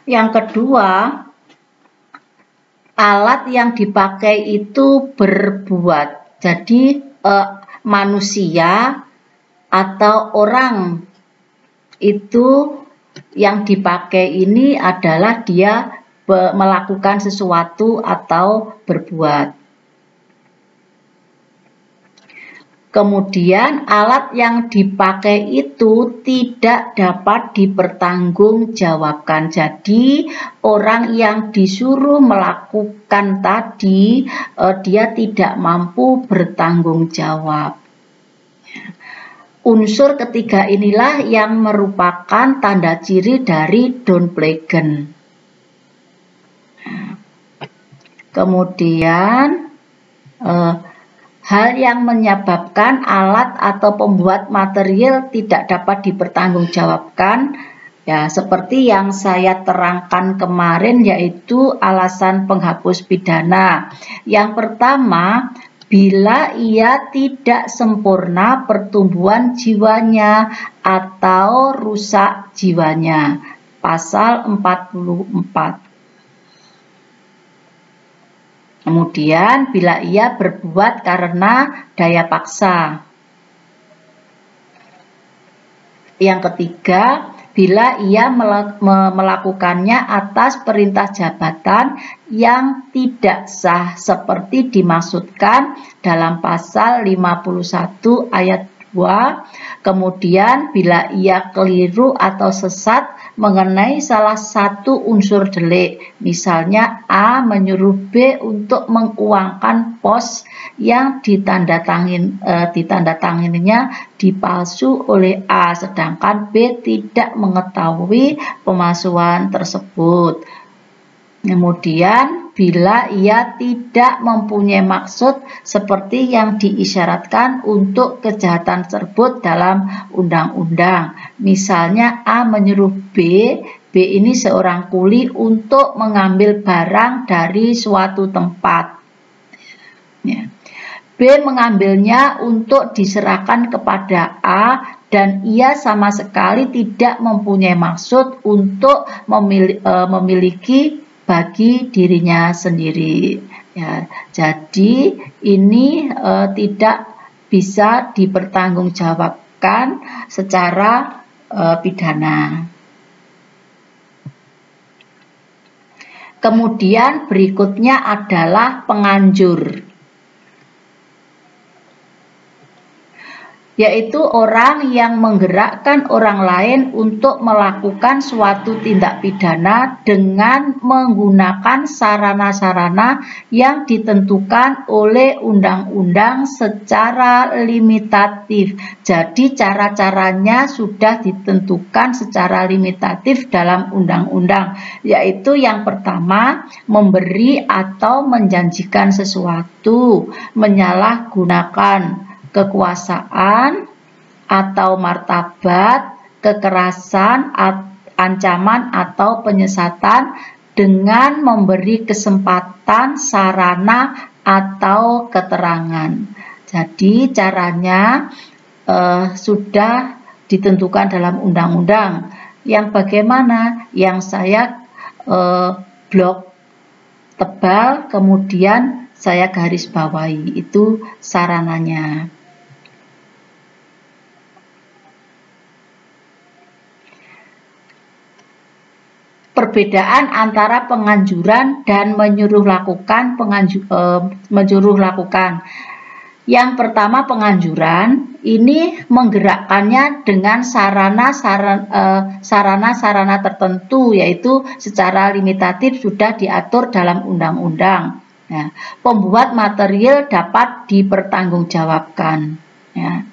Yang kedua, alat yang dipakai itu berbuat. Jadi manusia atau orang itu yang dipakai ini adalah dia melakukan sesuatu atau berbuat. Kemudian alat yang dipakai itu tidak dapat dipertanggungjawabkan. Jadi orang yang disuruh melakukan tadi dia tidak mampu bertanggung jawab. Unsur ketiga inilah yang merupakan tanda ciri dari downplagen. Kemudian hal yang menyebabkan alat atau pembuat material tidak dapat dipertanggungjawabkan, ya seperti yang saya terangkan kemarin, yaitu alasan penghapus pidana. Yang pertama, bila ia tidak sempurna pertumbuhan jiwanya atau rusak jiwanya. Pasal 44. Kemudian bila ia berbuat karena daya paksa. Yang ketiga, bila ia melakukannya atas perintah jabatan yang tidak sah seperti dimaksudkan dalam pasal 51 ayat 2. Kemudian bila ia keliru atau sesat mengenai salah satu unsur delik, misalnya A menyuruh B untuk menguangkan pos yang ditandatangininya dipalsu oleh A, sedangkan B tidak mengetahui pemalsuan tersebut. Kemudian bila ia tidak mempunyai maksud seperti yang diisyaratkan untuk kejahatan tersebut dalam undang-undang. Misalnya A menyuruh B ini seorang kuli untuk mengambil barang dari suatu tempat. Ya. B mengambilnya untuk diserahkan kepada A dan ia sama sekali tidak mempunyai maksud untuk memiliki bagi dirinya sendiri. Ya, jadi ini tidak bisa dipertanggungjawabkan secara pidana. Kemudian berikutnya adalah penganjur, yaitu orang yang menggerakkan orang lain untuk melakukan suatu tindak pidana dengan menggunakan sarana-sarana yang ditentukan oleh undang-undang secara limitatif. Jadi cara-caranya sudah ditentukan secara limitatif dalam undang-undang, yaitu yang pertama, memberi atau menjanjikan sesuatu, menyalahgunakan kekuasaan atau martabat, kekerasan, ancaman atau penyesatan dengan memberi kesempatan, sarana atau keterangan. Jadi caranya sudah ditentukan dalam undang-undang. Yang bagaimana? Yang saya blok tebal, kemudian saya garis bawahi, itu sarananya. Perbedaan antara penganjuran dan menyuruh lakukan. Yang pertama, penganjuran ini menggerakkannya dengan sarana-sarana tertentu, yaitu secara limitatif sudah diatur dalam undang-undang. Nah, pembuat material dapat dipertanggungjawabkan. Ya.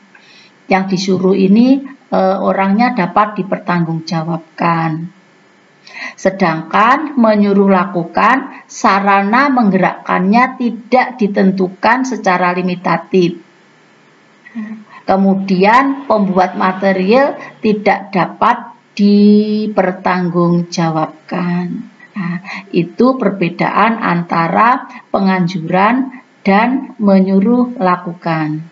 Yang disuruh ini orangnya dapat dipertanggungjawabkan. Sedangkan menyuruh lakukan, sarana menggerakkannya tidak ditentukan secara limitatif. Kemudian pembuat material tidak dapat dipertanggungjawabkan. Nah, itu perbedaan antara penganjuran dan menyuruh lakukan.